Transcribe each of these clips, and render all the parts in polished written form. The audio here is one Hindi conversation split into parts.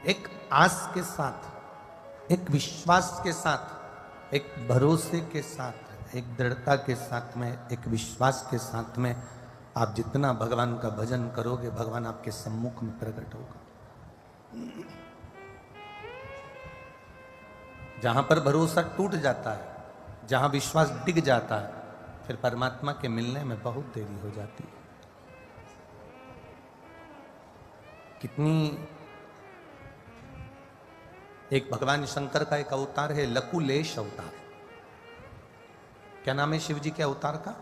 एक आस के साथ, एक विश्वास के साथ, एक भरोसे के साथ, एक दृढ़ता के साथ में, एक विश्वास के साथ में आप जितना भगवान का भजन करोगे, भगवान आपके सम्मुख में प्रकट होगा। जहां पर भरोसा टूट जाता है, जहां विश्वास डिग जाता है, फिर परमात्मा के मिलने में बहुत देरी हो जाती है। कितनी एक भगवान शंकर का एक अवतार है लकुलेश अवतार। क्या नाम है शिव जी के अवतार का?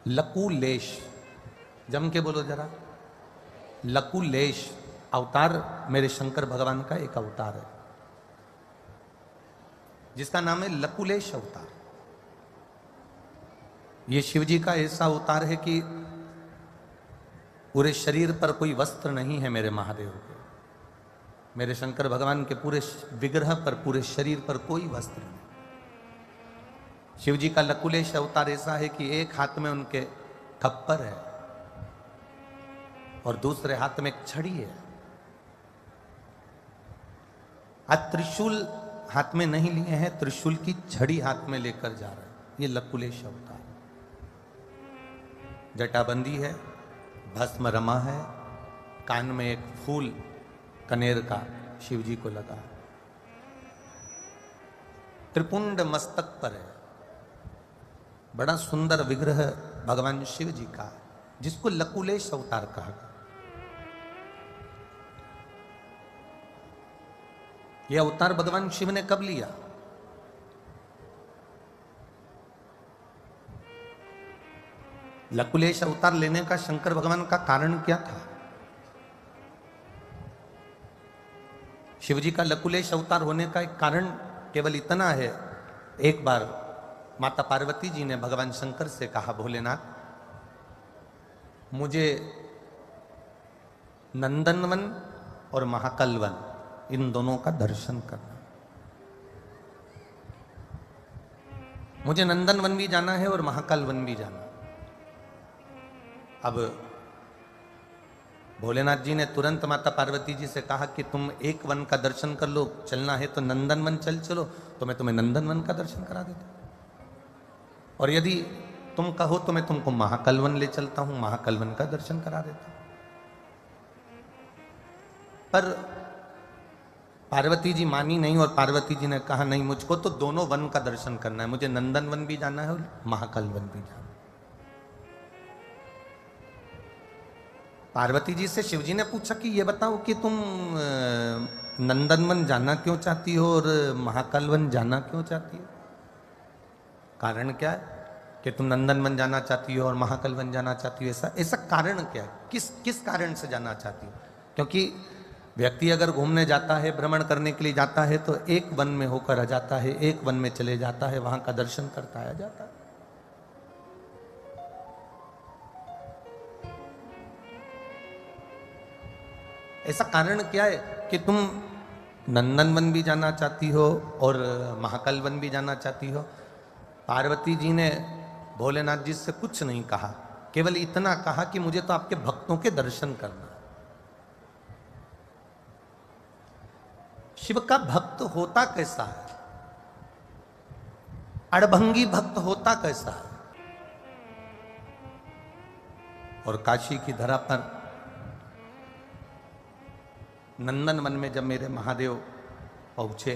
लकुलेश। जम के बोलो जरा। लकुलेश अवतार मेरे शंकर भगवान का एक अवतार है जिसका नाम है लकुलेश अवतार। ये शिव जी का ऐसा अवतार है कि पूरे शरीर पर कोई वस्त्र नहीं है मेरे महादेव के। मेरे शंकर भगवान के पूरे विग्रह पर, पूरे शरीर पर कोई वस्त्र नहीं। शिव जी का लकुलेश अवतार ऐसा है कि एक हाथ में उनके खप्पर है और दूसरे हाथ में एक छड़ी है। आज त्रिशूल हाथ में नहीं लिए हैं, त्रिशूल की छड़ी हाथ में लेकर जा रहे हैं। ये लकुलेश अवतार। जटाबंदी है, भस्म रमा है, कान में एक फूल कनेर का शिव जी को लगा, त्रिपुंड मस्तक पर है। बड़ा सुंदर विग्रह भगवान शिव जी का, जिसको लकुलेश अवतार कहा गया। यह अवतार भगवान शिव ने कब लिया? लकुलेश अवतार लेने का शंकर भगवान का कारण क्या था? शिव जी का लकुलेश अवतार होने का एक कारण केवल इतना है। एक बार माता पार्वती जी ने भगवान शंकर से कहा, भोलेनाथ मुझे नंदनवन और महाकलवन इन दोनों का दर्शन करना। मुझे नंदनवन भी जाना है और महाकाल भी जाना। अब भोलेनाथ जी ने तुरंत माता पार्वती जी से कहा कि तुम एक वन का दर्शन कर लो, चलना है तो नंदनवन चलो, तो मैं तुम्हें नंदनवन का दर्शन करा देता, और यदि तुम कहो तो मैं तुमको महाकालवन ले चलता हूं, महाकालवन का दर्शन करा देता। पर पार्वती जी मानी नहीं, और पार्वती जी ने कहा नहीं, मुझको तो दोनों वन का दर्शन करना है, मुझे नंदनवन भी जाना है और महाकालवन भी जाना है। पार्वती जी से शिव जी ने पूछा कि ये बताओ कि तुम नंदनवन जाना क्यों चाहती हो और महाकालवन जाना क्यों चाहती हो? कारण क्या है कि तुम नंदनवन जाना चाहती हो और महाकालवन जाना चाहती हो? ऐसा कारण क्या है? किस कारण से जाना चाहती हो? क्योंकि व्यक्ति अगर घूमने जाता है, भ्रमण करने के लिए जाता है, तो एक वन में होकर आ जाता है, एक वन में चले जाता है, वहां का दर्शन करता आ जाता है। ऐसा कारण क्या है कि तुम नंदनवन भी जाना चाहती हो और महाकालवन भी जाना चाहती हो? पार्वती जी ने भोलेनाथ जी से कुछ नहीं कहा, केवल इतना कहा कि मुझे तो आपके भक्तों के दर्शन करना। शिव का भक्त होता कैसा है? अड़भंगी भक्त होता कैसा है? और काशी की धरा पर नंदनवन में जब मेरे महादेव पहुंचे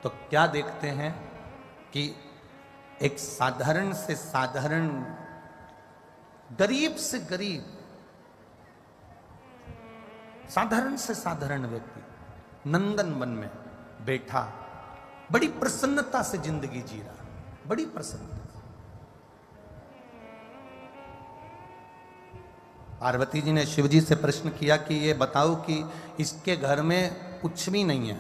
तो क्या देखते हैं कि एक साधारण से साधारण, गरीब से गरीब, साधारण से साधारण व्यक्ति नंदनवन में बैठा बड़ी प्रसन्नता से जिंदगी जी रहा, बड़ी प्रसन्नता। पार्वती जी ने शिव जी से प्रश्न किया कि ये बताओ कि इसके घर में कुछ भी नहीं है,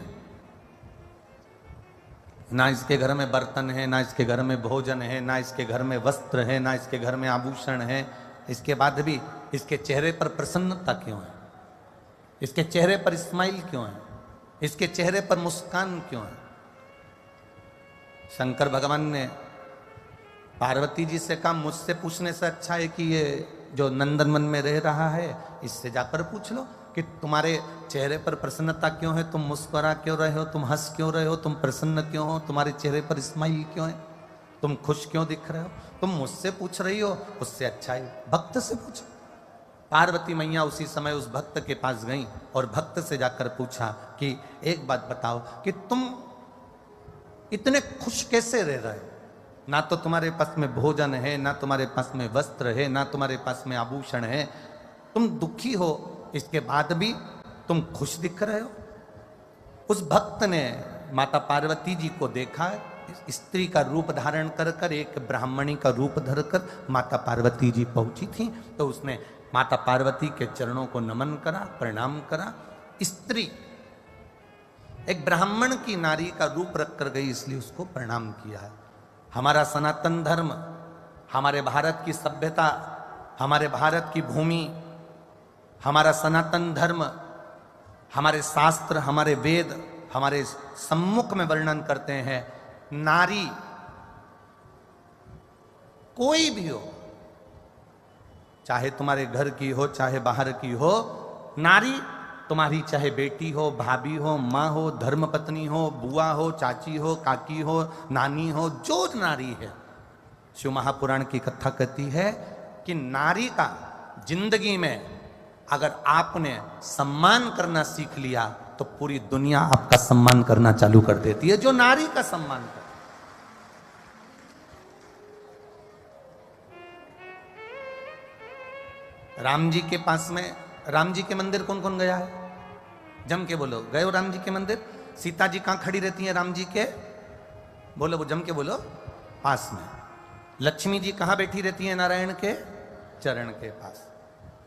ना इसके घर में बर्तन है, ना इसके घर में भोजन है, ना इसके घर में वस्त्र है, ना इसके घर में आभूषण है, इसके बाद भी इसके चेहरे पर प्रसन्नता क्यों है? इसके चेहरे पर स्माइल क्यों है? इसके चेहरे पर मुस्कान क्यों है? शंकर भगवान ने पार्वती जी से कहा, मुझसे पूछने से अच्छा है कि ये जो नंदनवन में रह रहा है इससे जाकर पूछ लो कि तुम्हारे चेहरे पर प्रसन्नता क्यों है, तुम मुस्कुरा क्यों रहे हो, तुम हंस क्यों रहे हो, तुम प्रसन्न क्यों हो, तुम्हारे चेहरे पर स्माइल क्यों है, तुम खुश क्यों दिख रहे हो। तुम मुझसे पूछ रही हो, उससे अच्छा ही भक्त से पूछो। पार्वती मैया उसी समय उस भक्त के पास गई और भक्त से जाकर पूछा कि एक बात बताओ कि तुम इतने खुश कैसे रह रहे हो, ना तो तुम्हारे पास में भोजन है, ना तुम्हारे पास में वस्त्र है, ना तुम्हारे पास में आभूषण है, तुम दुखी हो, इसके बाद भी तुम खुश दिख रहे हो। उस भक्त ने माता पार्वती जी को देखा, स्त्री का रूप धारण कर कर, एक ब्राह्मणी का रूप धरकर माता पार्वती जी पहुंची थी, तो उसने माता पार्वती के चरणों को नमन करा, प्रणाम करा। स्त्री एक ब्राह्मण की नारी का रूप रख कर गई, इसलिए उसको प्रणाम किया है। हमारा सनातन धर्म, हमारे भारत की सभ्यता, हमारे भारत की भूमि, हमारा सनातन धर्म, हमारे शास्त्र, हमारे वेद हमारे सम्मुख में वर्णन करते हैं, नारी कोई भी हो, चाहे तुम्हारे घर की हो चाहे बाहर की हो, नारी तुम्हारी चाहे बेटी हो, भाभी हो, माँ हो, धर्मपत्नी हो, बुआ हो, चाची हो, काकी हो, नानी हो, जो नारी है, शिव महापुराण की कथा कहती है कि नारी का जिंदगी में अगर आपने सम्मान करना सीख लिया तो पूरी दुनिया आपका सम्मान करना चालू कर देती है, जो नारी का सम्मान कर। राम जी के पास में, राम जी के मंदिर कौन कौन गया है, जम के बोलो, गए हो राम जी के मंदिर। सीता जी कहां खड़ी रहती हैं राम जी के, बोलो, जम के बोलो, पास में। लक्ष्मी जी कहां बैठी रहती हैं नारायण के चरण के पास।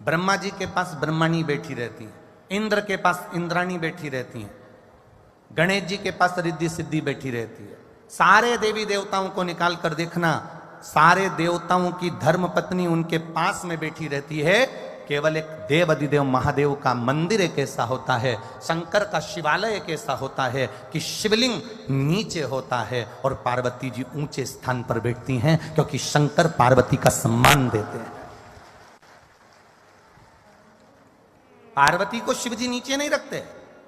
ब्रह्मा जी के पास ब्रह्मणी बैठी रहती है, इंद्र के पास इंद्राणी बैठी रहती है, गणेश जी के पास रिद्धि सिद्धि बैठी रहती है। सारे देवी देवताओं को निकाल कर देखना, सारे देवताओं की धर्म पत्नी उनके पास में बैठी रहती है। केवल एक देव अधिदेव महादेव का मंदिर एक ऐसा होता है, शंकर का शिवालय एक ऐसा होता है कि शिवलिंग नीचे होता है और पार्वती जी ऊंचे स्थान पर बैठती हैं, क्योंकि शंकर पार्वती का सम्मान देते हैं। पार्वती को शिव जी नीचे नहीं रखते,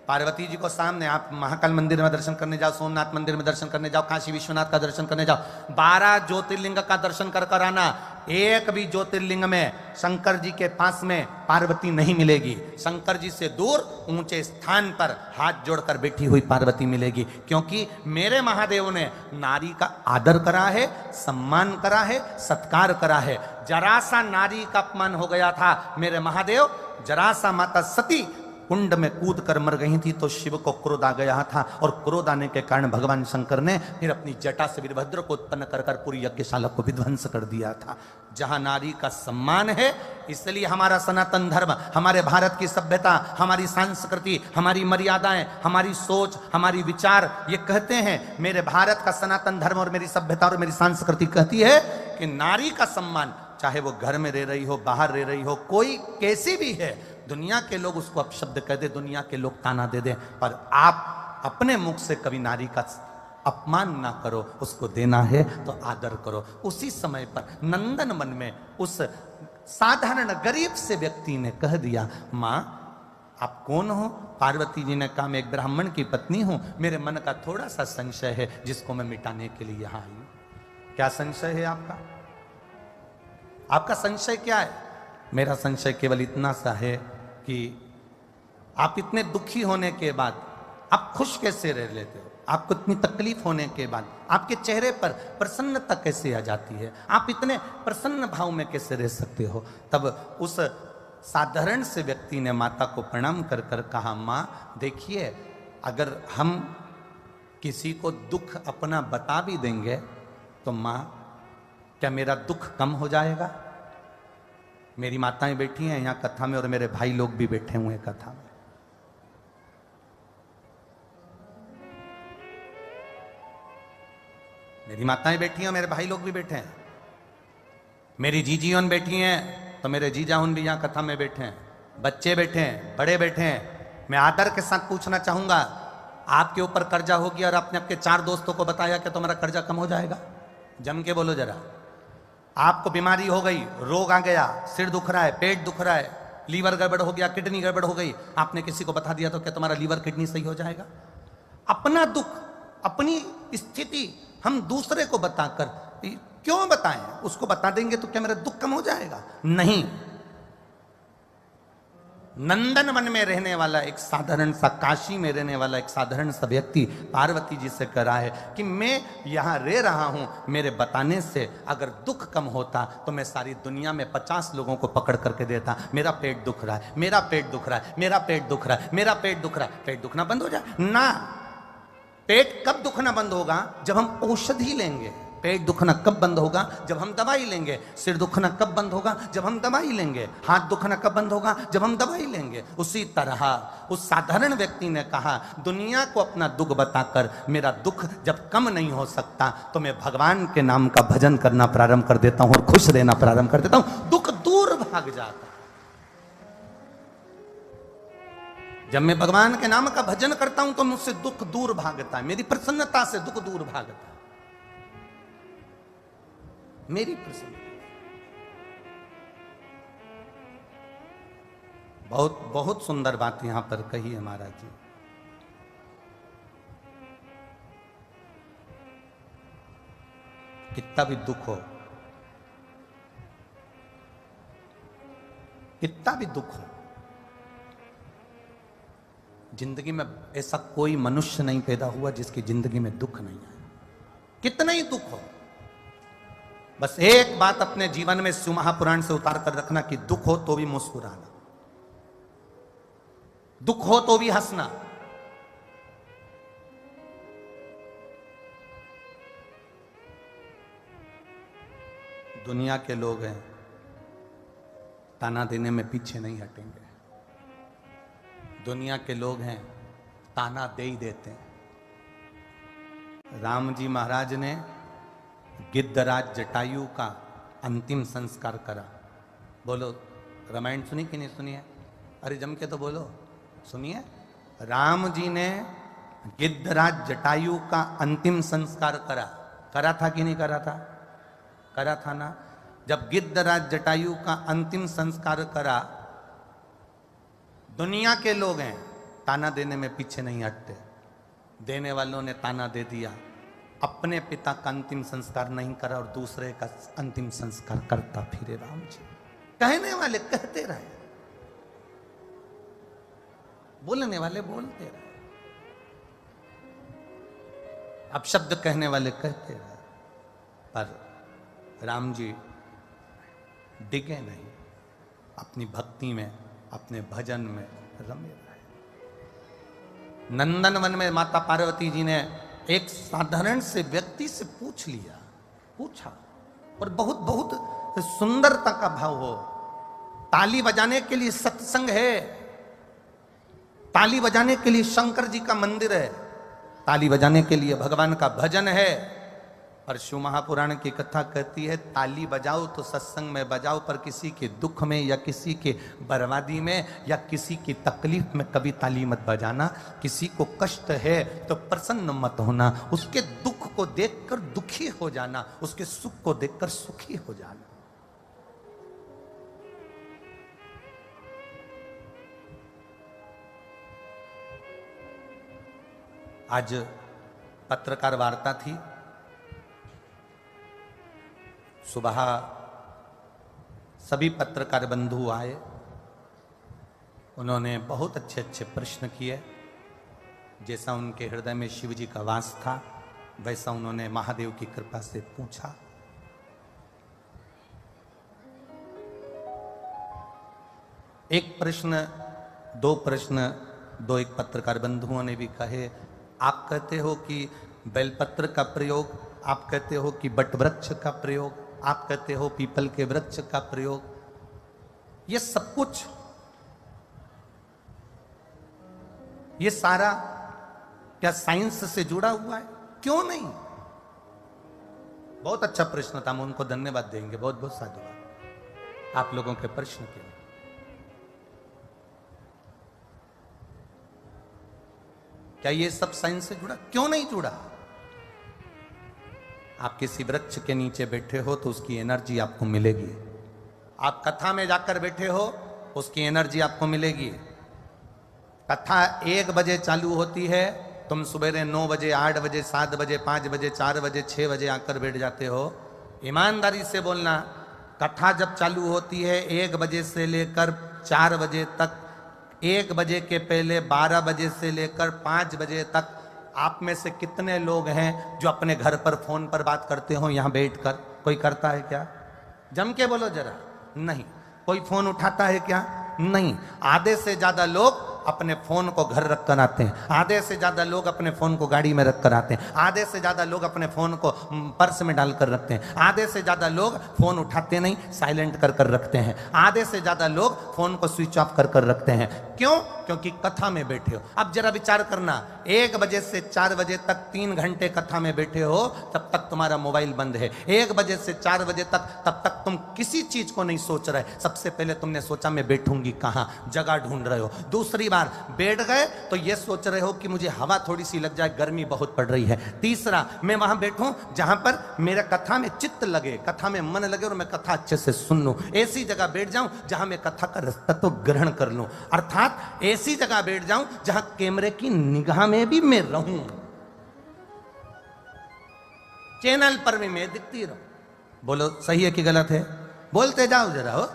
पार्वती जी को सामने। आप महाकाल मंदिर में दर्शन करने जाओ, सोमनाथ मंदिर में दर्शन करने जाओ, काशी विश्वनाथ का दर्शन करने जाओ, 12 ज्योतिर्लिंग का दर्शन कर कर आना, एक भी ज्योतिर्लिंग में शंकर जी के पास में पार्वती नहीं मिलेगी। शंकर जी से दूर ऊंचे स्थान पर हाथ जोड़कर बैठी हुई पार्वती मिलेगी, क्योंकि मेरे महादेव ने नारी का आदर करा है, सम्मान करा है, सत्कार करा है। जरा सा नारी का अपमान हो गया था, मेरे महादेव, जरा सा माता सती कुंड में कूद कर मर गई थी तो शिव को क्रोध आ गया था, और क्रोध आने के कारण भगवान शंकर ने फिर अपनी जटा से वीरभद्र को उत्पन्न कर कर पूरी यज्ञशाला को विध्वंस कर दिया था। जहां नारी का सम्मान है, इसलिए हमारा सनातन धर्म, हमारे भारत की सभ्यता, हमारी संस्कृति, हमारी मर्यादाएं, हमारी सोच, हमारी विचार ये कहते हैं, मेरे भारत का सनातन धर्म और मेरी सभ्यता और मेरी संस्कृति कहती है कि नारी का सम्मान, चाहे वो घर में रह रही हो, बाहर रह रही हो, कोई कैसी भी है, दुनिया के लोग उसको अपशब्द कह दे, दुनिया के लोग ताना दे दे, पर आप अपने मुख से कभी नारी का अपमान ना करो, उसको देना है तो आदर करो। उसी समय पर नंदन वन में उस साधारण गरीब से व्यक्ति ने कह दिया, माँ आप कौन हो? पार्वती जी ने कहा, मैं एक ब्राह्मण की पत्नी हूं, मेरे मन का थोड़ा सा संशय है जिसको मैं मिटाने के लिए यहां आई हूं। क्या संशय है आपका? आपका संशय क्या है? मेरा संशय केवल इतना सा है कि आप इतने दुखी होने के बाद आप खुश कैसे रह लेते हो? आपको इतनी तकलीफ होने के बाद आपके चेहरे पर प्रसन्नता कैसे आ जाती है? आप इतने प्रसन्न भाव में कैसे रह सकते हो? तब उस साधारण से व्यक्ति ने माता को प्रणाम कर कर कहा, माँ देखिए, अगर हम किसी को दुख अपना बता भी देंगे तो माँ क्या मेरा दुख कम हो जाएगा? मेरी माताएं बैठी हैं यहाँ कथा में और मेरे भाई लोग भी बैठे हुए हैं कथा में। मेरी माताएं बैठी हैं, मेरे भाई लोग भी बैठे हैं, मेरी जीजीओन बैठी हैं तो मेरे जीजाउन भी यहाँ कथा में बैठे हैं, बच्चे बैठे हैं, बड़े बैठे हैं। मैं आदर के साथ पूछना चाहूंगा, आपके ऊपर कर्जा हो गया और आपने आपके 4 दोस्तों को बताया कि तुम्हारा कर्जा कम हो जाएगा? जम के बोलो जरा। आपको बीमारी हो गई, रोग आ गया, सिर दुख रहा है, पेट दुख रहा है, लीवर गड़बड़ हो गया, किडनी गड़बड़ हो गई, आपने किसी को बता दिया तो क्या तुम्हारा लीवर किडनी सही हो जाएगा? अपना दुख, अपनी स्थिति हम दूसरे को बताकर क्यों बताएं? उसको बता देंगे तो क्या मेरा दुख कम हो जाएगा? नहीं। नंदन वन में रहने वाला एक साधारण सा, काशी में रहने वाला एक साधारण सा व्यक्ति पार्वती जी से कह रहा है कि मैं यहां रह रहा हूं, मेरे बताने से अगर दुख कम होता तो मैं सारी दुनिया में 50 लोगों को पकड़ करके देता, मेरा पेट दुख रहा है, मेरा पेट दुख रहा है, मेरा पेट दुख रहा है, मेरा पेट दुख रहा है। पेट दुखना बंद हो जाए ना। पेट कब दुखना बंद होगा? जब हम औषधि लेंगे। पेट दुखना कब बंद होगा? जब हम दवाई लेंगे। सिर दुखना कब बंद होगा? जब हम दवाई लेंगे। हाथ दुखना कब बंद होगा? जब हम दवाई लेंगे। उसी तरह उस साधारण व्यक्ति ने कहा, दुनिया को अपना दुख बताकर मेरा दुख जब कम नहीं हो सकता तो मैं भगवान के नाम का भजन करना प्रारंभ कर देता हूं और खुश रहना प्रारंभ कर देता हूं, दुख दूर भाग जाता। जब मैं भगवान के नाम का भजन करता हूं तो मुझसे दुख दूर भागता है, मेरी प्रसन्नता से दुख दूर भागता है, मेरी प्रसन्नता। बहुत बहुत सुंदर बात यहां पर कही है महाराज जी। कितना भी दुख हो, कितना भी दुख हो, जिंदगी में ऐसा कोई मनुष्य नहीं पैदा हुआ जिसकी जिंदगी में दुख नहीं है। कितना ही दुख हो, बस एक बात अपने जीवन में शिव महापुराण से उतार कर रखना कि दुख हो तो भी मुस्कुराना, दुख हो तो भी हंसना। दुनिया के लोग हैं, ताना देने में पीछे नहीं हटेंगे। दुनिया के लोग हैं, ताना दे ही देते हैं। राम जी महाराज ने गिद्धराज जटायु का अंतिम संस्कार करा। बोलो, रामायण सुनी कि नहीं सुनी है? अरे जम के तो बोलो, सुनिए। राम जी ने गिद्धराज जटायु का अंतिम संस्कार करा। करा था कि नहीं करा था? करा था ना। जब गिद्धराज जटायु का अंतिम संस्कार करा, दुनिया के लोग हैं, ताना देने में पीछे नहीं हटते। देने वालों ने ताना दे दिया, अपने पिता का अंतिम संस्कार नहीं करा और दूसरे का अंतिम संस्कार करता फिरे राम जी। कहने वाले कहते रहे, बोलने वाले बोलते रहे, अब शब्द कहने वाले कहते रहे, पर राम जी डिगे नहीं, अपनी भक्ति में, अपने भजन में रमे रहे। नंदनवन में माता पार्वती जी ने एक साधारण से व्यक्ति से पूछा और बहुत बहुत सुंदरता का भाव हो। ताली बजाने के लिए सत्संग है, ताली बजाने के लिए शंकर जी का मंदिर है, ताली बजाने के लिए भगवान का भजन है। और शिव महापुराण की कथा कहती है, ताली बजाओ तो सत्संग में बजाओ, पर किसी के दुख में या किसी के बर्बादी में या किसी की तकलीफ में कभी ताली मत बजाना। किसी को कष्ट है तो प्रसन्न मत होना, उसके दुख को देखकर दुखी हो जाना, उसके सुख को देखकर सुखी हो जाना। आज पत्रकार वार्ता थी। सुबह सभी पत्रकार बंधु आए, उन्होंने बहुत अच्छे अच्छे प्रश्न किए। जैसा उनके हृदय में शिव जी का वास था वैसा उन्होंने महादेव की कृपा से पूछा। एक प्रश्न, दो प्रश्न, दो एक पत्रकार बंधुओं ने भी कहे, आप कहते हो कि बेलपत्र का प्रयोग, आप कहते हो कि बट वृक्ष का प्रयोग, आप कहते हो पीपल के वृक्ष का प्रयोग, ये सब कुछ, ये सारा क्या साइंस से जुड़ा हुआ है? क्यों नहीं? बहुत अच्छा प्रश्न था, हम उनको धन्यवाद देंगे। बहुत बहुत साधुवाद आप लोगों के प्रश्न के लिए। क्या ये सब साइंस से जुड़ा? क्यों नहीं जुड़ा? आप किसी वृक्ष के नीचे बैठे हो तो उसकी एनर्जी आपको मिलेगी। आप कथा में जाकर बैठे हो उसकी एनर्जी आपको मिलेगी। कथा 1 बजे चालू होती है, तुम सवेरे 9 बजे, 8 बजे, 7 बजे, 5 बजे, 4 बजे, 6 बजे आकर बैठ जाते हो। ईमानदारी से बोलना, कथा जब चालू होती है 1 बजे से लेकर 4 बजे तक, 1 बजे के पहले 12 बजे से लेकर 5 बजे तक आप में से कितने लोग हैं जो अपने घर पर फोन पर बात करते हो यहां बैठकर? कोई करता है क्या? जम के बोलो जरा। नहीं। कोई फोन उठाता है क्या? नहीं। आधे से ज्यादा लोग अपने फोन को घर रख कर आते हैं, आधे से ज्यादा लोग अपने फोन को गाड़ी में रख कर आते हैं, आधे से ज्यादा लोग अपने फोन को पर्स में डाल कर रखते हैं, आधे से ज्यादा लोग फोन उठाते नहीं, साइलेंट कर कर रखते हैं, आधे से ज्यादा लोग फोन को स्विच ऑफ कर कर रखते हैं। क्यों? क्योंकि कथा में बैठे हो। अब जरा विचार करना, 1 बजे से 4 बजे तक 3 घंटे कथा में बैठे हो, तब तक तुम्हारा मोबाइल बंद है। 1 बजे से 4 बजे तक, तब तक तुम किसी चीज को नहीं सोच रहे। सबसे पहले तुमने सोचा मैं बैठूंगी कहां, जगह ढूंढ रहे हो। दूसरी बार बैठ गए तो ये सोच रहे हो कि मुझे हवा थोड़ी सी लग जाए, गर्मी बहुत पड़ रही है। तीसरा, मैं वहां बैठूं जहां पर मेरा कथा में चित्त लगे, कथा में मन लगे और मैं कथा अच्छे से सुन लूं। ऐसी जगह बैठ जाऊं जहां मैं कथा का रास्ता तो ग्रहण कर लूं, अर्थात ऐसी जगह बैठ जाऊं जहां कैमरे की निगाह में भी मैं रहूं, चैनल पर भी मैं दिखती रहूं। बोलो सही है कि गलत है? बोलते जाओ जरा हो।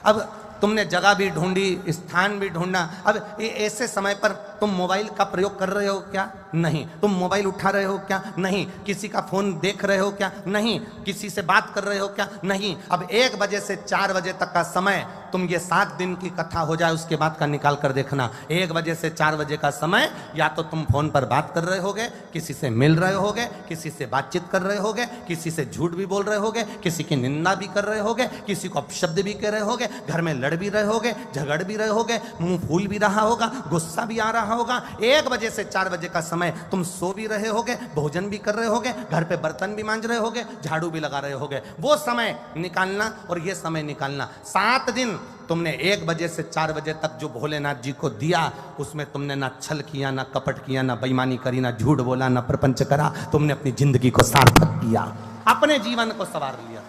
अब तुमने जगह भी ढूंढी, स्थान भी ढूंढा। अब ऐसे समय पर तुम मोबाइल का प्रयोग कर रहे हो क्या? नहीं। तुम मोबाइल उठा रहे हो क्या? नहीं। किसी का फोन देख रहे हो क्या? नहीं। किसी से बात कर रहे हो क्या? नहीं। अब 1 बजे से 4 बजे तक का समय, तुम ये 7 दिन की कथा हो जाए उसके बाद का निकाल कर देखना। 1 बजे से 4 बजे का समय, या तो तुम फोन पर बात कर रहे होगे, किसी से मिल रहे होगे, किसी से बातचीत कर रहे होगे, किसी से झूठ भी बोल रहे होगे, किसी की निंदा भी कर रहे होगे, किसी को अपशब्द भी कह रहे होगे, घर में लड़ भी रहे होगे, झगड़ भी रहे होगे, मुंह फूल भी रहा होगा, गुस्सा भी आ रहा होगा। 1 बजे से 4 बजे का समय तुम सो भी रहे होगे, भोजन भी कर रहे होगे, घर पे बर्तन भी मांज रहे होगे, झाड़ू भी लगा रहे होगे। वो समय निकालना और ये समय निकालना। 7 दिन तुमने 1 बजे से 4 बजे तक जो भोलेनाथ जी को दिया, उसमें तुमने ना छल किया, ना कपट किया, ना बेईमानी करी, ना झूठ बोला, ना प्रपंच करा। तुमने अपनी जिंदगी को सार्थक किया, अपने जीवन को संवार लिया।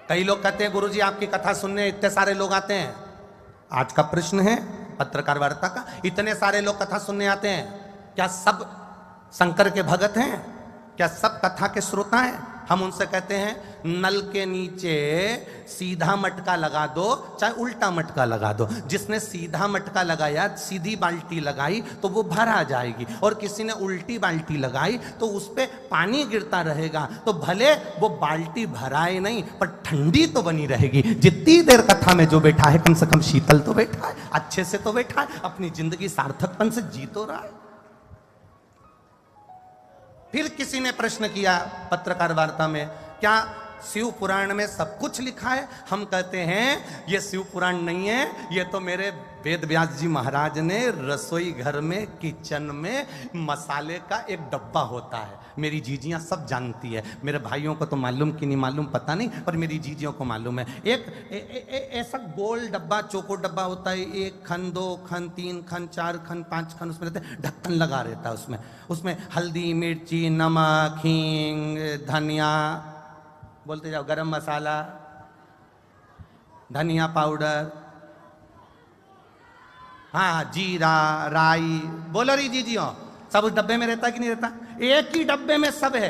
कई लोग कहते हैं गुरुजी आपकी कथा सुनने इतने सारे लोग आते हैं। आज का प्रश्न है पत्रकार वार्ता का, इतने सारे लोग कथा सुनने आते हैं, क्या सब शंकर के भगत हैं? क्या सब कथा के श्रोता हैं? हम उनसे कहते हैं नल के नीचे सीधा मटका लगा दो, चाहे उल्टा मटका लगा दो। जिसने सीधा मटका लगाया, सीधी बाल्टी लगाई तो वो भर आ जाएगी, और किसी ने उल्टी बाल्टी लगाई तो उस पे पानी गिरता रहेगा। तो भले वो बाल्टी भराए नहीं, पर ठंडी तो बनी रहेगी। जितनी देर कथा में जो बैठा है, कम से कम शीतल तो बैठा है, अच्छे से तो बैठा है, अपनी जिंदगी सार्थकपन से जी तो रहा है। फिर किसी ने प्रश्न किया पत्रकार वार्ता में, क्या शिव पुराण में सब कुछ लिखा है? हम कहते हैं ये शिव पुराण नहीं है, ये तो मेरे वेद व्यास जी महाराज ने रसोई घर में, किचन में मसाले का एक डब्बा होता है। मेरी जीजियां सब जानती है, मेरे भाइयों को तो मालूम कि नहीं मालूम पता नहीं, पर मेरी जीजियों को मालूम है। एक ऐसा गोल डब्बा, चौको डब्बा होता है, 1 खन, 2 खन, 3 खन, 4 खन, 5 खन उसमें रहते हैं, ढक्कन लगा रहता है उसमें। उसमें हल्दी, मिर्ची, नमक, हींग, धनिया, बोलते जाओ, गरम मसाला, धनिया पाउडर, हाँ, जीरा, राई, बोलो रही जीजियों, सब उस डब्बे में रहता है कि नहीं रहता? एक ही डब्बे में सब है,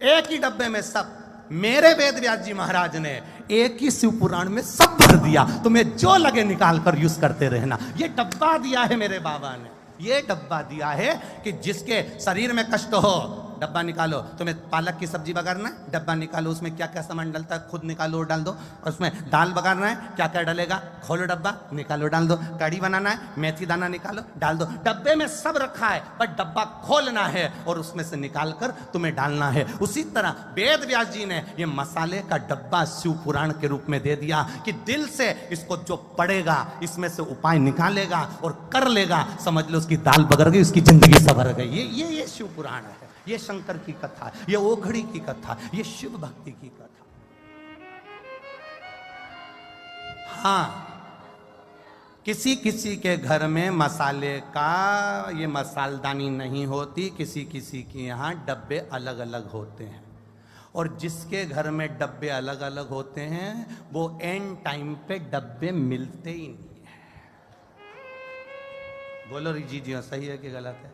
एक ही डब्बे में सब। मेरे वेद व्यास जी महाराज ने एक ही शिव पुराण में सब भर दिया। तुम्हें जो लगे निकाल कर यूज करते रहना। ये डब्बा दिया है मेरे बाबा ने, ये डब्बा दिया है कि जिसके शरीर में कष्ट हो, डब्बा निकालो। तुम्हें पालक की सब्जी बघारना है, डब्बा निकालो, उसमें क्या क्या सामान डलता है खुद निकालो, डाल दो। और उसमें दाल बघारना है, क्या क्या डलेगा, खोलो डब्बा, निकालो, डाल दो। कड़ी बनाना है, मेथी दाना निकालो, डाल दो। डब्बे में सब रखा है, पर डब्बा खोलना है और उसमें से निकाल कर तुम्हें डालना है। उसी तरह वेद व्यास जी ने ये मसाले का डब्बा शिव पुराण के रूप में दे दिया कि दिल से इसको जो पड़ेगा, इसमें से उपाय निकालेगा और कर लेगा, समझ लो उसकी दाल बगर गई, उसकी जिंदगी संवर गई। ये शिव पुराण है, ये शंकर की कथा, ये ओघड़ी की कथा, ये शिव भक्ति की कथा। हाँ, किसी किसी के घर में मसाले का ये मसालदानी नहीं होती, किसी किसी के यहाँ डब्बे अलग अलग होते हैं। और जिसके घर में डब्बे अलग अलग होते हैं वो एंड टाइम पे डब्बे मिलते ही नहीं है। बोलो जी जी सही है कि गलत है?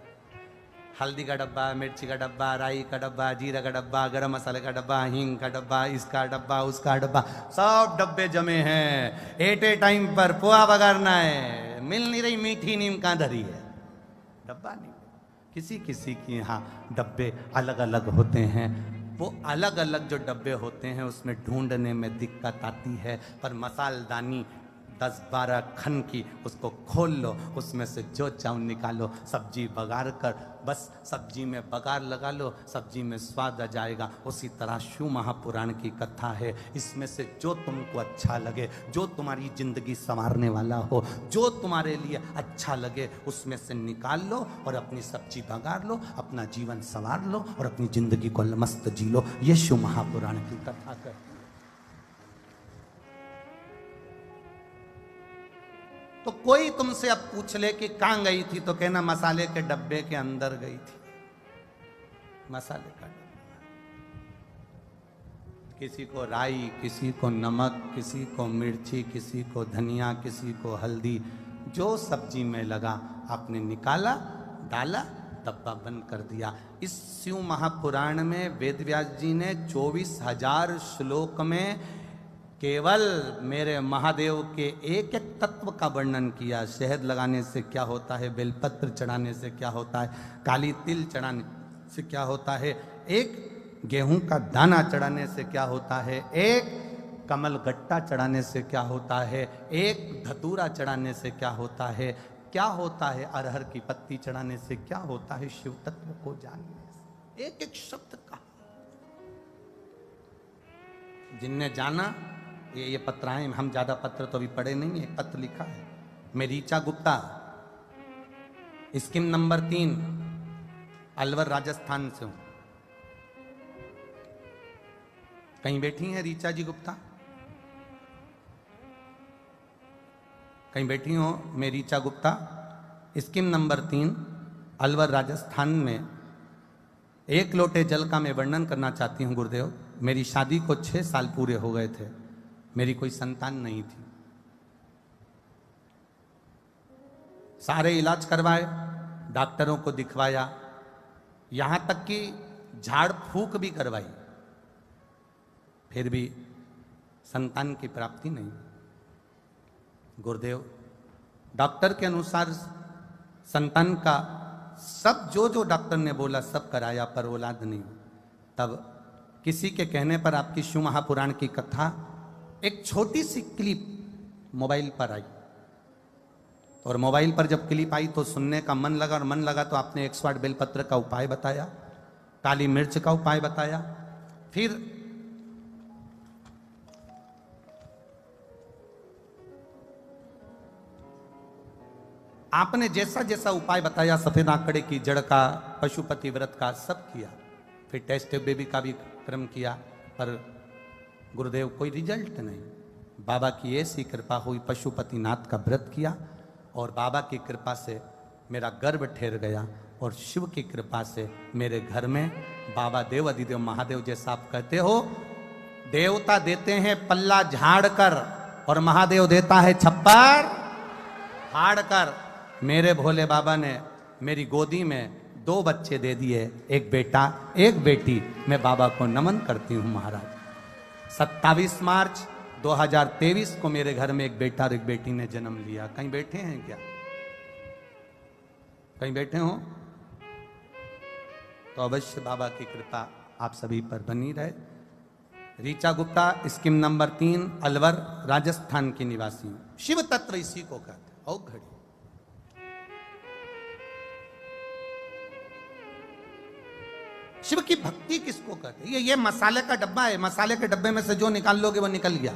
हल्दी का डब्बा, मिर्ची का डब्बा, राई का डब्बा, जीरा का डब्बा, गरम मसाले का डब्बा, हींग का डब्बा, इसका डब्बा, उसका डब्बा, सब डब्बे जमे हैं। एट ए टाइम पर पोहा बगारना है, मिल नहीं रही मीठी नीम कहाँ धरी है, डब्बा नहीं। किसी किसी की यहाँ डब्बे अलग अलग होते हैं। वो अलग अलग जो डब्बे होते हैं उसमें ढूंढने में दिक्कत आती है, पर मसालदानी 10-12 खन की उसको खोल लो, उसमें से जो चाहो निकालो, सब्जी बघार कर बस सब्जी में बघार लगा लो, सब्जी में स्वाद आ जाएगा। उसी तरह शिव महापुराण की कथा है। इसमें से जो तुमको अच्छा लगे, जो तुम्हारी जिंदगी संवारने वाला हो, जो तुम्हारे लिए अच्छा लगे, उसमें से निकाल लो और अपनी सब्जी बघार लो, अपना जीवन संवार लो और अपनी जिंदगी को मस्त जी लो। ये शिव महापुराण की कथा कर। तो कोई तुमसे अब पूछ ले कि कहां गई थी, तो कहना मसाले के डब्बे के अंदर गई थी। मसाले का डब्बा, किसी को राई, किसी को नमक, किसी को मिर्ची, किसी को धनिया, किसी को हल्दी, जो सब्जी में लगा आपने निकाला, डाला, डब्बा बंद कर दिया। इस शिव महापुराण में वेदव्यास जी ने 24,000 श्लोक में केवल मेरे महादेव के एक एक तत्व का वर्णन किया। शहद लगाने से क्या होता है, बेलपत्र चढ़ाने से क्या होता है, काली तिल चढ़ाने से क्या होता है, एक गेहूं का दाना चढ़ाने से क्या होता है, एक कमल गट्टा चढ़ाने से क्या होता है, एक धतूरा चढ़ाने से क्या होता है, क्या होता है अरहर की पत्ती चढ़ाने से क्या होता है, शिव तत्व को जानने से। एक एक शब्द का जिनने जाना, ये पत्र आए, हम ज्यादा पत्र तो अभी पढ़े नहीं है। पत्र लिखा है, मैं रीचा गुप्ता, स्कीम नंबर 3, अलवर राजस्थान से हूं। कहीं बैठी हैं रीचा जी गुप्ता? कहीं बैठी हो? मैं रीचा गुप्ता, स्कीम नंबर 3, अलवर राजस्थान में एक लोटे जल का मैं वर्णन करना चाहती हूं। गुरुदेव, मेरी शादी को 6 साल पूरे हो गए थे, मेरी कोई संतान नहीं थी। सारे इलाज करवाए, डॉक्टरों को दिखवाया, यहां तक कि झाड़ फूक भी करवाई, फिर भी संतान की प्राप्ति नहीं। गुरुदेव, डॉक्टर के अनुसार संतान का सब जो डॉक्टर ने बोला सब कराया, पर औलाद नहीं। तब किसी के कहने पर आपकी शिव महापुराण की कथा एक छोटी सी क्लिप मोबाइल पर आई, और मोबाइल पर जब क्लिप आई तो सुनने का मन लगा, और मन लगा तो आपने 108 बेलपत्र का उपाय बताया, काली मिर्च का उपाय बताया। फिर आपने जैसा जैसा उपाय बताया, सफेद आंकड़े की जड़ का, पशुपति व्रत का, सब किया। फिर टेस्ट बेबी का भी क्रम किया, पर गुरुदेव कोई रिजल्ट नहीं। बाबा की ऐसी कृपा हुई, पशुपतिनाथ का व्रत किया और बाबा की कृपा से मेरा गर्भ ठहर गया, और शिव की कृपा से मेरे घर में बाबा देव अधिदेव महादेव, जैसा आप कहते हो, देवता देते हैं पल्ला झाड़ कर और महादेव देता है छप्पर फाड़ कर। मेरे भोले बाबा ने मेरी गोदी में 2 बच्चे दे दिए, एक बेटा एक बेटी। मैं बाबा को नमन करती हूँ महाराज। 27 मार्च 2023 को मेरे घर में एक बेटा और एक बेटी ने जन्म लिया। कहीं बैठे हैं क्या? कहीं बैठे हो तो अवश्य बाबा की कृपा आप सभी पर बनी रहे। रीचा गुप्ता, स्कीम नंबर 3, अलवर राजस्थान की निवासी हूं। शिव तत्व इसी को कहते हैं। और घड़ी शिव की भक्ति किसको कहते हैं? ये मसाले का डब्बा है, मसाले के डब्बे में से जो निकाल लोगे वो निकल गया।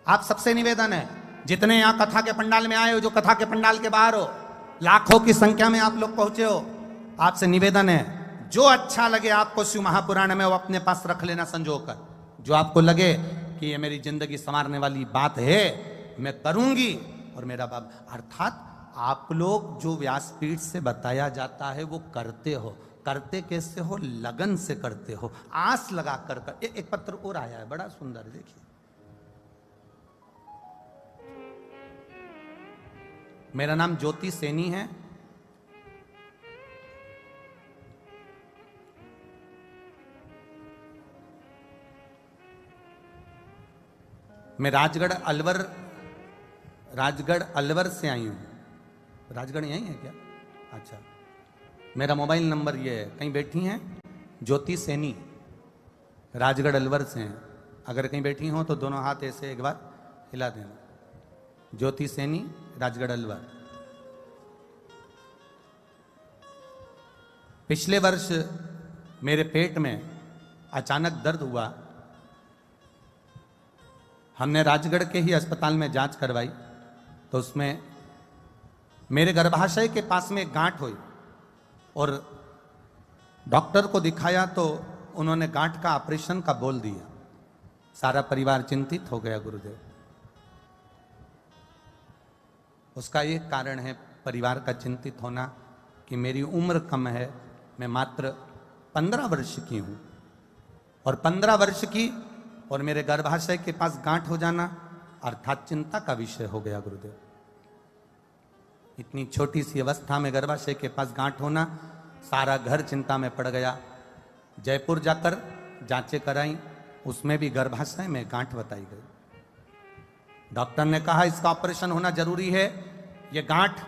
आप सबसे निवेदन है, जितने यहां कथा के पंडाल में आए हो, जो कथा के पंडाल के बाहर हो, लाखों की संख्या में आप लोग पहुंचे हो, आपसे निवेदन है, जो अच्छा लगे आपको शिव महापुराण में वो अपने पास रख लेना संजो कर। जो आपको लगे कि ये मेरी जिंदगी संवारने वाली बात है, मैं करूंगी और मेरा बाप, अर्थात आप लोग जो व्यासपीठ से बताया जाता है वो करते हो, करते कैसे हो? लगन से करते हो, आस लगा कर। एक पत्र और आया है, बड़ा सुंदर, देखिए। मेरा नाम ज्योति सैनी है। मैं राजगढ़ अलवर से आई हूं। राजगढ़ यही है क्या? अच्छा। मेरा मोबाइल नंबर ये है, कहीं बैठी हैं ज्योति सैनी, राजगढ़ अलवर से हैं। अगर कहीं बैठी हो तो दोनों हाथ ऐसे एक बार हिला देना। ज्योति सैनी, राजगढ़ अलवर। पिछले वर्ष मेरे पेट में अचानक दर्द हुआ। हमने राजगढ़ के ही अस्पताल में जांच करवाई तो उसमें मेरे गर्भाशय के पास में एक गांठ हुई और डॉक्टर को दिखाया तो उन्होंने गांठ का ऑपरेशन का बोल दिया। सारा परिवार चिंतित हो गया गुरुदेव। उसका एक कारण है परिवार का चिंतित होना कि मेरी उम्र कम है, मैं मात्र 15 वर्ष की हूं और 15 वर्ष की और मेरे गर्भाशय के पास गांठ हो जाना अर्थात चिंता का विषय हो गया गुरुदेव। इतनी छोटी सी अवस्था में गर्भाशय के पास गांठ होना, सारा घर चिंता में पड़ गया। जयपुर जाकर जांचें कराई, उसमें भी गर्भाशय में गांठ बताई गई। डॉक्टर ने कहा इसका ऑपरेशन होना जरूरी है, ये गांठ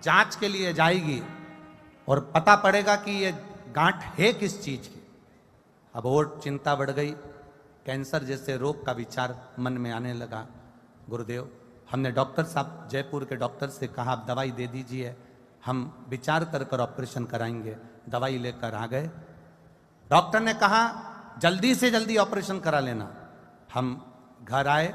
जांच के लिए जाएगी और पता पड़ेगा कि ये गांठ है किस चीज की। अब और चिंता बढ़ गई, कैंसर जैसे रोग का विचार मन में आने लगा। गुरुदेव, हमने डॉक्टर साहब जयपुर के डॉक्टर से कहा आप दवाई दे दीजिए, हम विचार कर कर ऑपरेशन कराएंगे। दवाई लेकर आ गए। डॉक्टर ने कहा जल्दी से जल्दी ऑपरेशन करा लेना। हम घर आए,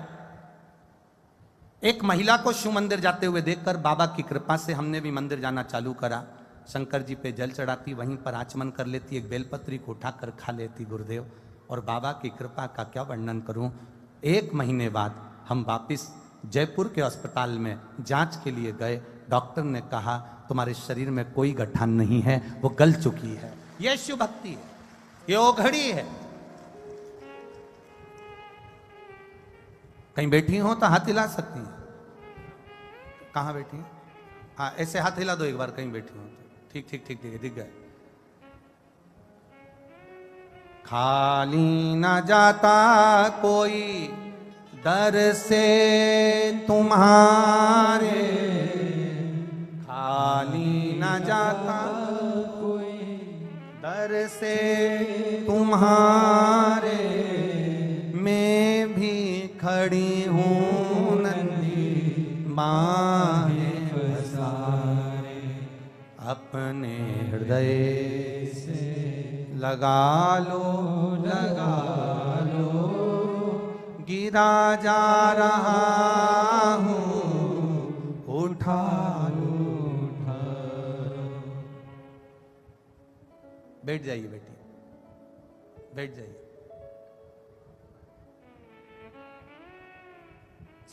एक महिला को शिव मंदिर जाते हुए देखकर बाबा की कृपा से हमने भी मंदिर जाना चालू करा। शंकर जी पे जल चढ़ाती, वहीं पर आचमन कर लेती, एक बेलपत्री को उठाकर खा लेती गुरुदेव। और बाबा की कृपा का क्या वर्णन करूं। 1 महीने बाद हम वापिस जयपुर के अस्पताल में जांच के लिए गए। डॉक्टर ने कहा तुम्हारे शरीर में कोई गठान नहीं है, वो गल चुकी है। यह शिव भक्ति है, ये ओघड़ी है। कहीं बैठी हो तो हाथ हिला सकती हैं। कहाँ बैठी हैं? हाँ, ऐसे हाथ हिला दो एक बार कहीं बैठी हो तो। ठीक ठीक ठीक ठीक, दिख गए। खाली न जाता कोई दर से तुम्हारे, खाली न जाता कोई दर से तुम्हारे, मैं भी खड़ी हूँ नंदी बाहें पसारे, अपने हृदय से लगा लो गिरा जा रहा हूँ, उठा लो। बैठ जाइए बेटी, बैठ जाइए।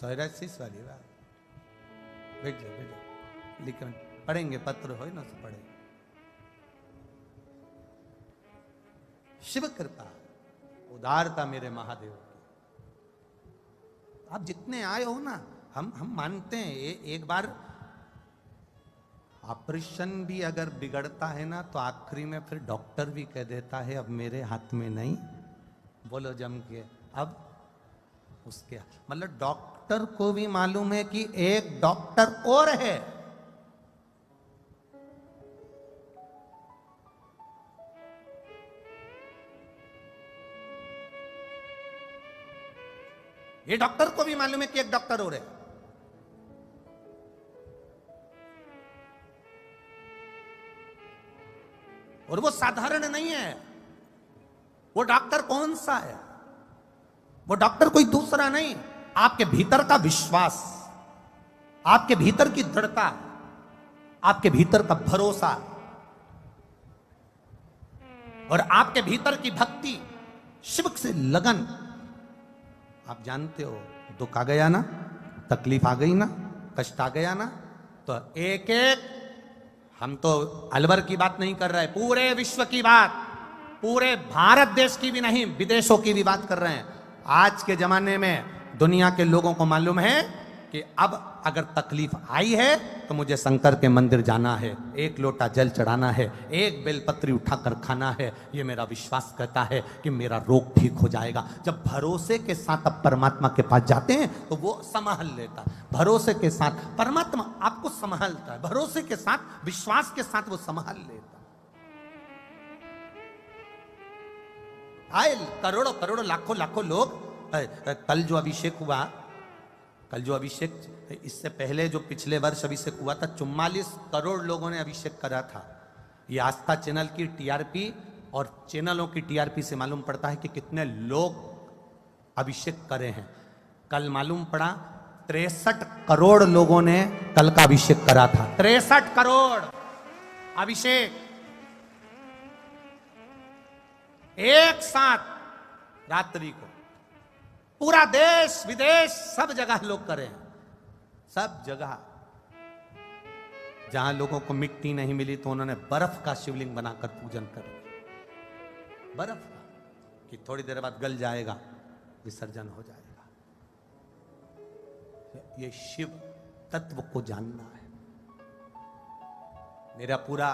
सोयरासिस वाली बात। बैठ जाइए, बैठ जाइए। लिखन पढ़ेंगे, पत्र हो ना तो पढ़ेंगे। शिव कृपा, उदारता मेरे महादेव की। आप जितने आए हो ना, हम मानते हैं एक बार ऑपरेशन भी अगर बिगड़ता है ना तो आखिरी में फिर डॉक्टर भी कह देता है अब मेरे हाथ में नहीं, बोलो जम के, अब उसके मतलब डॉक्टर को भी मालूम है कि एक डॉक्टर और है। ये डॉक्टर को भी मालूम है कि एक डॉक्टर और है। और वो साधारण नहीं है। वो डॉक्टर कौन सा है? वो डॉक्टर कोई दूसरा नहीं, आपके भीतर का विश्वास, आपके भीतर की दृढ़ता, आपके भीतर का भरोसा और आपके भीतर की भक्ति, शिव से लगन। आप जानते हो, दुख आ गया ना, तकलीफ आ गई ना, कष्ट आ गया ना, तो एक एक हम तो अलवर की बात नहीं कर रहे, पूरे विश्व की बात, पूरे भारत देश की भी नहीं, विदेशों की भी बात कर रहे हैं। आज के जमाने में दुनिया के लोगों को मालूम है कि अब अगर तकलीफ आई है तो मुझे शंकर के मंदिर जाना है, एक लोटा जल चढ़ाना है, एक बेलपत्री उठाकर खाना है। ये मेरा विश्वास कहता है कि मेरा रोग ठीक हो जाएगा। जब भरोसे के साथ अब परमात्मा के पास जाते हैं तो वो संभाल लेता है। भरोसे के साथ परमात्मा आपको संभालता है, भरोसे के साथ, विश्वास के साथ वो संभाल लेता है। आए करोड़ों करोड़ों लाखों लाखों लोग, कल जो अभिषेक हुआ, कल जो अभिषेक, इससे पहले जो पिछले वर्ष अभिषेक हुआ था, 44 करोड़ लोगों ने अभिषेक करा था। ये आस्था चैनल की टीआरपी और चैनलों की टीआरपी से मालूम पड़ता है कि कितने लोग अभिषेक करे हैं। कल मालूम पड़ा 63 करोड़ लोगों ने कल का अभिषेक करा था। 63 करोड़ अभिषेक एक साथ रात्रि को, पूरा देश विदेश सब जगह लोग करे हैं। सब जगह जहां लोगों को मिट्टी नहीं मिली तो उन्होंने बर्फ का शिवलिंग बनाकर पूजन कर, बर्फ का, कि थोड़ी देर बाद गल जाएगा, विसर्जन हो जाएगा। ये शिव तत्व को जानना है। मेरा पूरा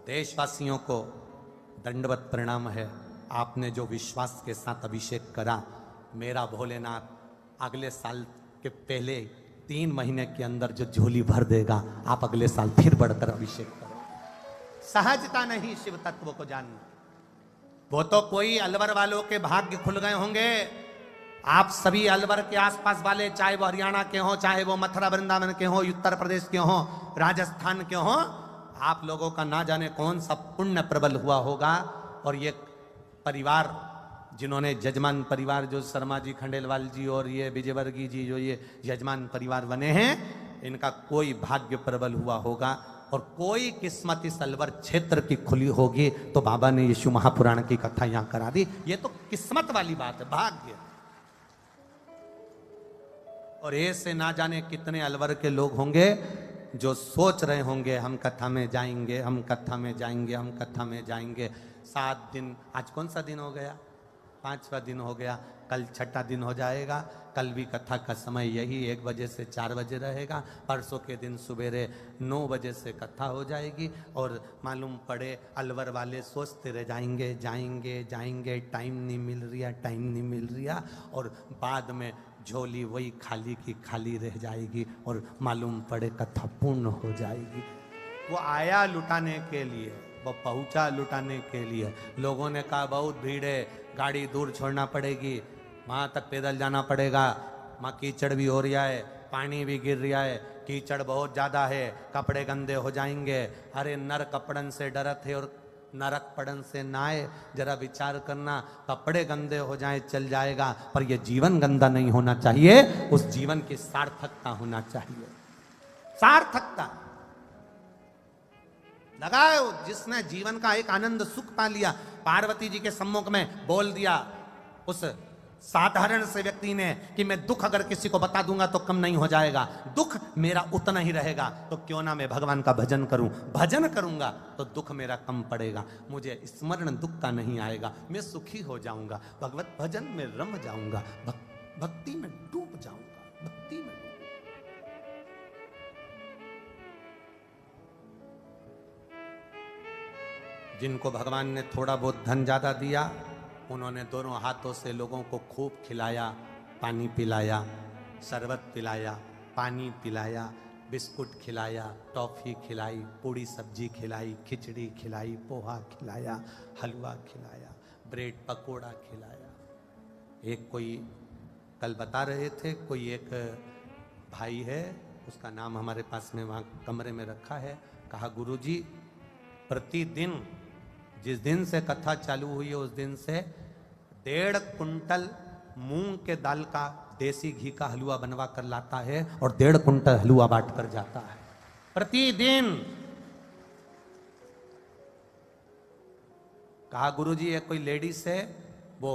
देशवासियों को दंडवत प्रणाम है। आपने जो विश्वास के साथ अभिषेक करा, मेरा भोलेनाथ अगले साल के पहले 3 महीने के अंदर जो झोली भर देगा, आप अगले साल फिर बढ़कर अभिषेक करो। सहजता नहीं शिव तत्व को जानना। वो तो कोई अलवर वालों के भाग्य खुल गए होंगे। आप सभी अलवर के आसपास वाले, चाहे वो हरियाणा के हों, चाहे वो मथुरा वृंदावन के हों, उत्तर प्रदेश के हों, राजस्थान के हों, आप लोगों का ना जाने कौन सा पुण्य प्रबल हुआ होगा। और ये परिवार, जिन्होंने जजमान परिवार, जो शर्मा जी, खंडेलवाल जी और ये विजयवर्गीय जी, जो ये यजमान परिवार बने हैं, इनका कोई भाग्य प्रबल हुआ होगा और कोई किस्मत इस अलवर क्षेत्र की खुली होगी तो बाबा ने यीशु महापुराण की कथा यहां करा दी। ये तो किस्मत वाली बात है, भाग्य। और ऐसे ना जाने कितने अलवर के लोग होंगे जो सोच रहे होंगे हम कथा में जाएंगे, हम कथा में जाएंगे, हम कथा में जाएंगे। 7 दिन, आज कौन सा दिन हो गया? 5वां दिन हो गया, कल 6ठा दिन हो जाएगा। कल भी कथा का समय यही 1 बजे से 4 बजे रहेगा। परसों के दिन सवेरे 9 बजे से कथा हो जाएगी। और मालूम पड़े अलवर वाले सोचते रह जाएंगे, जाएंगे जाएंगे, टाइम नहीं मिल रहा, टाइम नहीं मिल रहा, और बाद में झोली वही खाली की खाली रह जाएगी और मालूम पड़े कथा पूर्ण हो जाएगी। वो आया लुटाने के लिए, वो पहुंचा लुटाने के लिए। लोगों ने कहा बहुत भीड़ है, गाड़ी दूर छोड़ना पड़ेगी, वहां तक पैदल जाना पड़ेगा, वहां कीचड़ भी हो रहा है, पानी भी गिर रहा है, कीचड़ बहुत ज्यादा है, कपड़े गंदे हो जाएंगे। अरे नर कपड़न से डरत है और नरक पड़न से नाए। जरा विचार करना, कपड़े गंदे हो जाए चल जाएगा, पर यह जीवन गंदा नहीं होना चाहिए। उस जीवन की सार्थकता होना चाहिए, सार्थकता। लगाए जिसने जीवन का एक आनंद सुख पा लिया, पार्वती जी के सम्मुख में बोल दिया उस साधारण से व्यक्ति ने कि मैं दुख अगर किसी को बता दूंगा तो कम नहीं हो जाएगा, दुख मेरा उतना ही रहेगा, तो क्यों ना मैं भगवान का भजन करूं, भजन करूंगा तो दुख मेरा कम पड़ेगा, मुझे स्मरण दुख का नहीं आएगा, मैं सुखी हो जाऊंगा, भगवत भजन में रम जाऊंगा, भक्ति में डूब जाऊंगा, भक्ति में। जिनको भगवान ने थोड़ा बहुत धन ज्यादा दिया, उन्होंने दोनों हाथों से लोगों को खूब खिलाया, पानी पिलाया, शरबत पिलाया, पानी पिलाया, बिस्कुट खिलाया, टॉफी खिलाई, पूड़ी सब्जी खिलाई, खिचड़ी खिलाई, पोहा खिलाया, हलवा खिलाया, ब्रेड पकोड़ा खिलाया। एक कोई कल बता रहे थे, कोई एक भाई है, उसका नाम हमारे पास में वहाँ कमरे में रखा है, कहा गुरुजी प्रतिदिन जिस दिन से कथा चालू हुई है उस दिन से 1.5 कुंटल मूंग के दाल का देसी घी का हलवा बनवा कर लाता है और 1.5 कुंटल हलवा बांट कर जाता है प्रतिदिन। कहा गुरुजी एक कोई लेडीज है, वो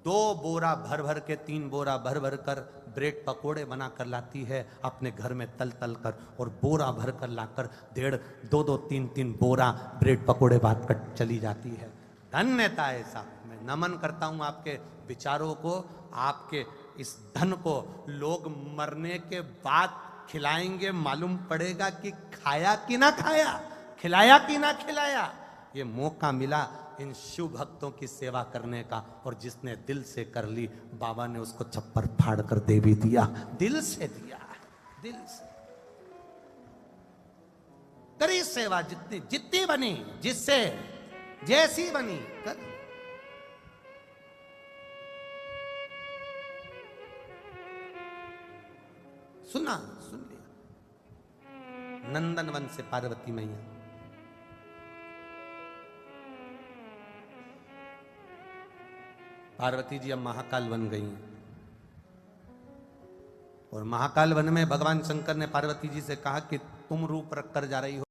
2 बोरा भर भर के 3 बोरा भर भर कर ब्रेड पकोड़े बना कर लाती है अपने घर में तल तल कर, और बोरा भर कर लाकर 1.5 2 3 बोरा ब्रेड पकोड़े बांट कर चली जाती है। धन्यता है साहब। मैं नमन करता हूं आपके विचारों को, आपके इस धन को। लोग मरने के बाद खिलाएंगे, मालूम पड़ेगा कि खाया कि ना खाया, खिलाया कि ना खिलाया। ये मौका मिला इन शिव भक्तों की सेवा करने का, और जिसने दिल से कर ली बाबा ने उसको छप्पर फाड़ कर दे भी दिया। दिल से दिया, दिल से करी सेवा, जितनी जितनी बनी, जिससे जैसी बनी कर। सुना, सुन लिया। नंदनवन से पार्वती मैया, पार्वती जी अब महाकाल वन गई हैं, और महाकाल वन में भगवान शंकर ने पार्वती जी से कहा कि तुम रूप रख कर जा रही हो।